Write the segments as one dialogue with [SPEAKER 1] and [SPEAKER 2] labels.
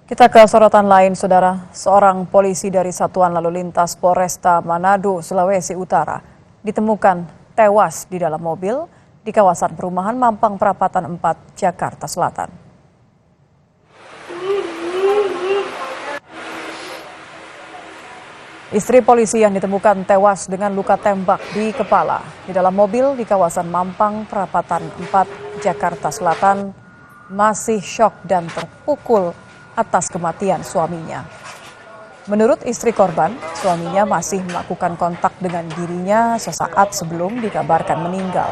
[SPEAKER 1] Kita ke sorotan lain, Saudara. Seorang polisi dari Satuan Lalu Lintas Polresta Manado, Sulawesi Utara, ditemukan tewas di dalam mobil di kawasan perumahan Mampang Perapatan 4, Jakarta Selatan. Istri polisi yang ditemukan tewas dengan luka tembak di kepala di dalam mobil di kawasan Mampang Perapatan 4, Jakarta Selatan masih syok dan terpukul atas kematian suaminya. Menurut istri korban, suaminya masih melakukan kontak dengan dirinya sesaat sebelum dikabarkan meninggal.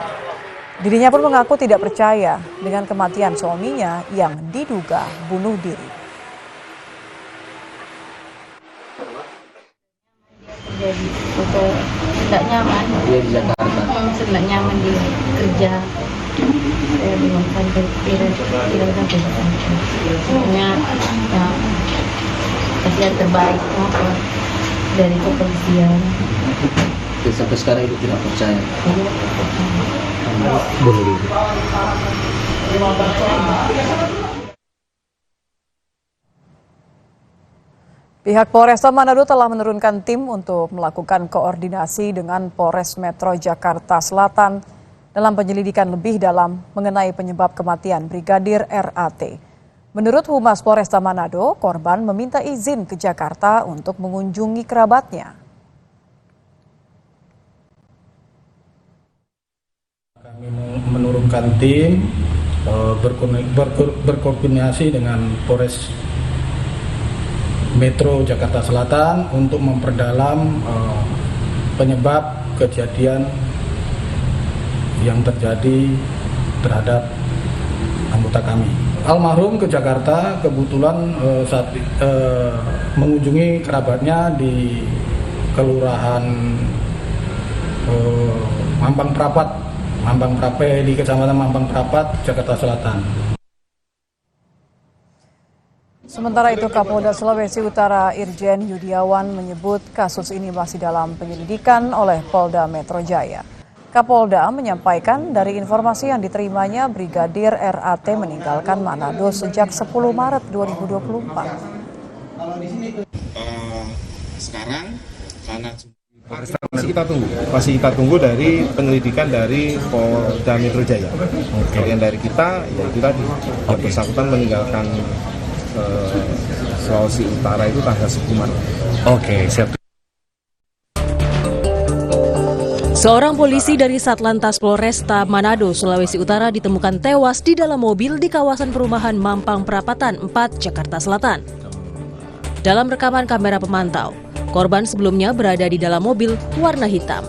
[SPEAKER 1] Dirinya pun mengaku tidak percaya dengan kematian suaminya yang diduga bunuh diri.
[SPEAKER 2] Jadi foto tidak nyaman.
[SPEAKER 3] Dia di Jakarta.
[SPEAKER 2] Tidak nyaman di kerja. Saya belum sampai tidak sampai. Sebenarnya yang terbaik dari kepolisian.
[SPEAKER 3] Sampai sekarang ibu tidak percaya.
[SPEAKER 4] Bunuh diri.
[SPEAKER 1] Pihak Polresta Manado telah menurunkan tim untuk melakukan koordinasi dengan Polres Metro Jakarta Selatan dalam penyelidikan lebih dalam mengenai penyebab kematian Brigadir RAT. Menurut Humas Polresta Manado, korban meminta izin ke Jakarta untuk mengunjungi kerabatnya.
[SPEAKER 4] Kami menurunkan tim berkoordinasi dengan Polres Metro Jakarta Selatan untuk memperdalam penyebab kejadian yang terjadi terhadap anggota kami. Almarhum ke Jakarta kebetulan saat mengunjungi kerabatnya di Kelurahan Mampang Prape di Kecamatan Mampang Prapat, Jakarta Selatan.
[SPEAKER 1] Sementara itu, Kapolda Sulawesi Utara Irjen Yudiawan menyebut kasus ini masih dalam penyelidikan oleh Polda Metro Jaya. Kapolda menyampaikan dari informasi yang diterimanya Brigadir RAT meninggalkan Manado sejak 10 Maret 2024.
[SPEAKER 5] Sekarang karena
[SPEAKER 6] masih kita tunggu dari penyelidikan dari Polda Metro Jaya. Kalau yang dari kita, ya itu tadi yang bersangkutan meninggalkan Sulawesi Utara itu tanggal 10 Maret.
[SPEAKER 4] Oke, siap.
[SPEAKER 7] Seorang polisi dari Satlantas Polresta Manado, Sulawesi Utara ditemukan tewas di dalam mobil di kawasan perumahan Mampang Perapatan 4, Jakarta Selatan. Dalam rekaman kamera pemantau, korban sebelumnya berada di dalam mobil warna hitam.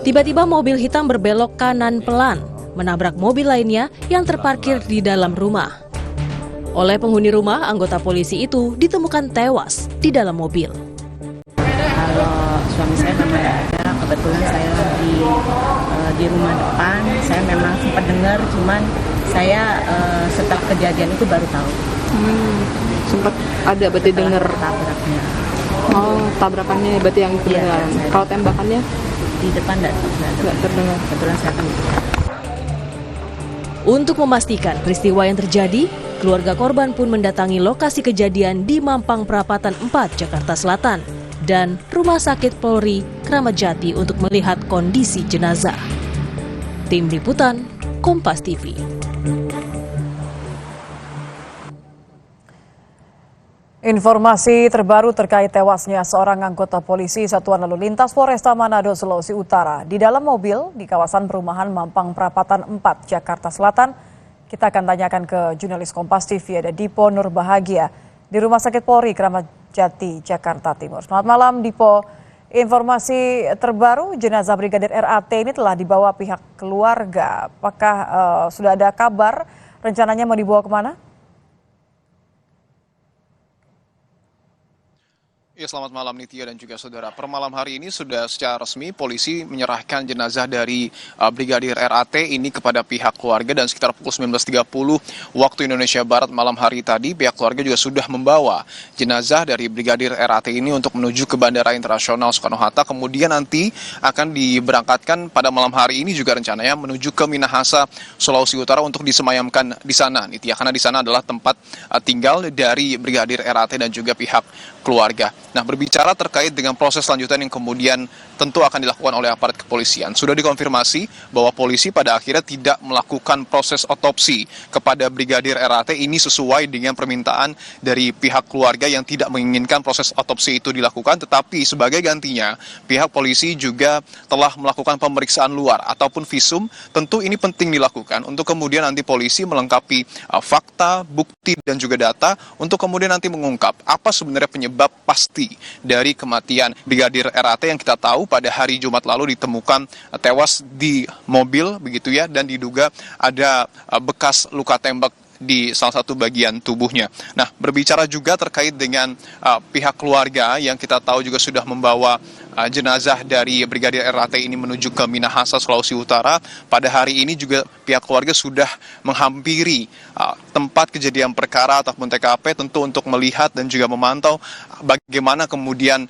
[SPEAKER 7] Tiba-tiba mobil hitam berbelok kanan pelan, menabrak mobil lainnya yang terparkir di dalam rumah. Oleh penghuni rumah, anggota polisi itu ditemukan tewas di dalam mobil.
[SPEAKER 2] Kalau suami saya memang ada, kebetulan saya lagi di rumah depan. Saya memang sempat dengar, cuman saya setelah kejadian itu baru tahu.
[SPEAKER 8] Sempat ada berarti dengar
[SPEAKER 2] tabraknya.
[SPEAKER 8] Oh, tabrakannya berarti yang kedengaran.
[SPEAKER 2] Iya,
[SPEAKER 8] kalau tembakannya
[SPEAKER 2] di depan
[SPEAKER 8] nggak terdengar.
[SPEAKER 2] Kebetulan saya kan.
[SPEAKER 7] Untuk memastikan peristiwa yang terjadi, keluarga korban pun mendatangi lokasi kejadian di Mampang Perapatan 4, Jakarta Selatan dan Rumah Sakit Polri Kramat Jati untuk melihat kondisi jenazah. Tim Liputan, Kompas TV.
[SPEAKER 1] Informasi terbaru terkait tewasnya seorang anggota polisi Satuan Lalu Lintas Polresta Manado, Sulawesi Utara di dalam mobil di kawasan perumahan Mampang Perapatan 4, Jakarta Selatan. Kita akan tanyakan ke jurnalis Kompas TV, ada Dipo Nurbahagia di Rumah Sakit Polri Kramat Jati, Jakarta Timur. Selamat malam, Dipo. Informasi terbaru, jenazah Brigadir RAT ini telah dibawa pihak keluarga. Apakah sudah ada kabar rencananya mau dibawa kemana?
[SPEAKER 9] Ya, selamat malam Nitya dan juga saudara. Per malam hari ini sudah secara resmi polisi menyerahkan jenazah dari Brigadir RAT ini kepada pihak keluarga, dan sekitar pukul 19.30 waktu Indonesia Barat malam hari tadi pihak keluarga juga sudah membawa jenazah dari Brigadir RAT ini untuk menuju ke Bandara Internasional Soekarno-Hatta. Kemudian nanti akan diberangkatkan pada malam hari ini juga rencananya menuju ke Minahasa, Sulawesi Utara untuk disemayamkan di sana Nitya, karena di sana adalah tempat tinggal dari Brigadir RAT dan juga pihak keluarga. Nah, berbicara terkait dengan proses lanjutan yang kemudian tentu akan dilakukan oleh aparat kepolisian, sudah dikonfirmasi bahwa polisi pada akhirnya tidak melakukan proses otopsi kepada Brigadir RAT ini sesuai dengan permintaan dari pihak keluarga yang tidak menginginkan proses otopsi itu dilakukan, tetapi sebagai gantinya pihak polisi juga telah melakukan pemeriksaan luar ataupun visum. Tentu ini penting dilakukan untuk kemudian nanti polisi melengkapi fakta, bukti dan juga data untuk kemudian nanti mengungkap apa sebenarnya penyebab pasti dari kematian Brigadir RAT yang kita tahu pada hari Jumat lalu ditemukan tewas di mobil begitu ya, dan diduga ada bekas luka tembak di salah satu bagian tubuhnya. Nah, berbicara juga terkait dengan pihak keluarga yang kita tahu juga sudah membawa jenazah dari Brigadir RAT ini menuju ke Minahasa, Sulawesi Utara. Pada hari ini juga pihak keluarga sudah menghampiri tempat kejadian perkara ataupun TKP tentu untuk melihat dan juga memantau bagaimana kemudian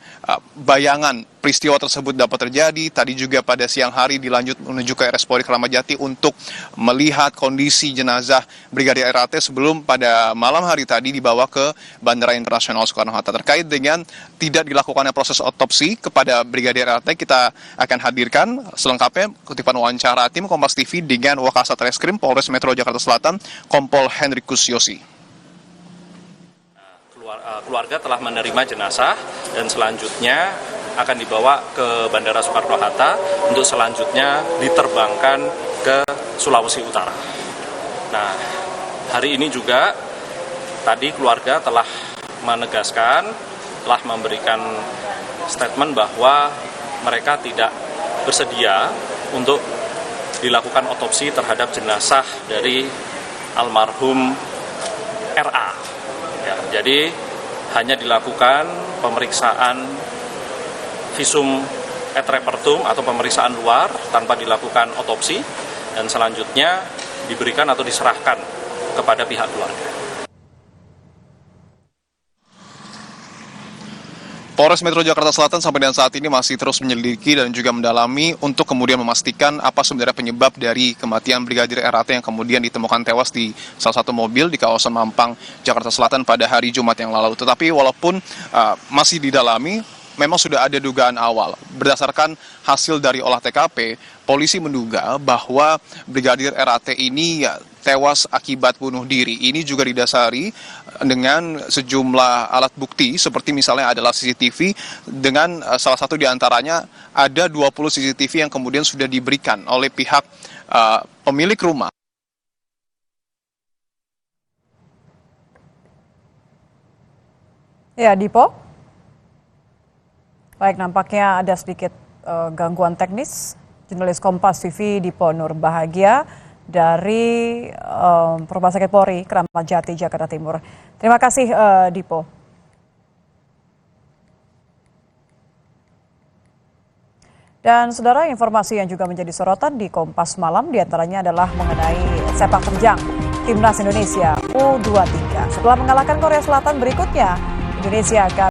[SPEAKER 9] bayangan peristiwa tersebut dapat terjadi. Tadi juga pada siang hari dilanjut menuju ke RS Polri Kramat Jati untuk melihat kondisi jenazah Brigadir RAT sebelum pada malam hari tadi dibawa ke Bandara Internasional Soekarno-Hatta. Terkait dengan tidak dilakukannya proses otopsi kepada Brigadir RAT, kita akan hadirkan selengkapnya kutipan wawancara tim Kompas TV dengan Wakasat Reskrim Polres Metro Jakarta Selatan, Kompol Henrikus Yosi.
[SPEAKER 10] Keluarga telah menerima jenazah dan selanjutnya akan dibawa ke Bandara Soekarno-Hatta untuk selanjutnya diterbangkan ke Sulawesi Utara. Nah, hari ini juga tadi keluarga telah menegaskan, telah memberikan statement bahwa mereka tidak bersedia untuk dilakukan otopsi terhadap jenazah dari almarhum RA. Ya, jadi hanya dilakukan pemeriksaan visum et repertum atau pemeriksaan luar tanpa dilakukan otopsi, dan selanjutnya diberikan atau diserahkan kepada pihak keluarga.
[SPEAKER 9] Polres Metro Jakarta Selatan sampai dengan saat ini masih terus menyelidiki dan juga mendalami untuk kemudian memastikan apa sebenarnya penyebab dari kematian Brigadir RAT yang kemudian ditemukan tewas di salah satu mobil di kawasan Mampang, Jakarta Selatan pada hari Jumat yang lalu. Tetapi walaupun masih didalami, memang sudah ada dugaan awal. Berdasarkan hasil dari olah TKP, polisi menduga bahwa Brigadir RAT ini tewas akibat bunuh diri. Ini juga didasari dengan sejumlah alat bukti seperti misalnya adalah CCTV, dengan salah satu diantaranya ada 20 CCTV yang kemudian sudah diberikan oleh pihak pemilik rumah.
[SPEAKER 1] Ya, Dipo. Baik, nampaknya ada sedikit gangguan teknis. Jurnalis Kompas TV Dipo Nur Bahagia dari Rumah Sakit Polri Kramat Jati, Jakarta Timur. Terima kasih, Dipo. Dan saudara, informasi yang juga menjadi sorotan di Kompas Malam diantaranya adalah mengenai sepak terjang Timnas Indonesia U23. Setelah mengalahkan Korea Selatan berikutnya, Indonesia akan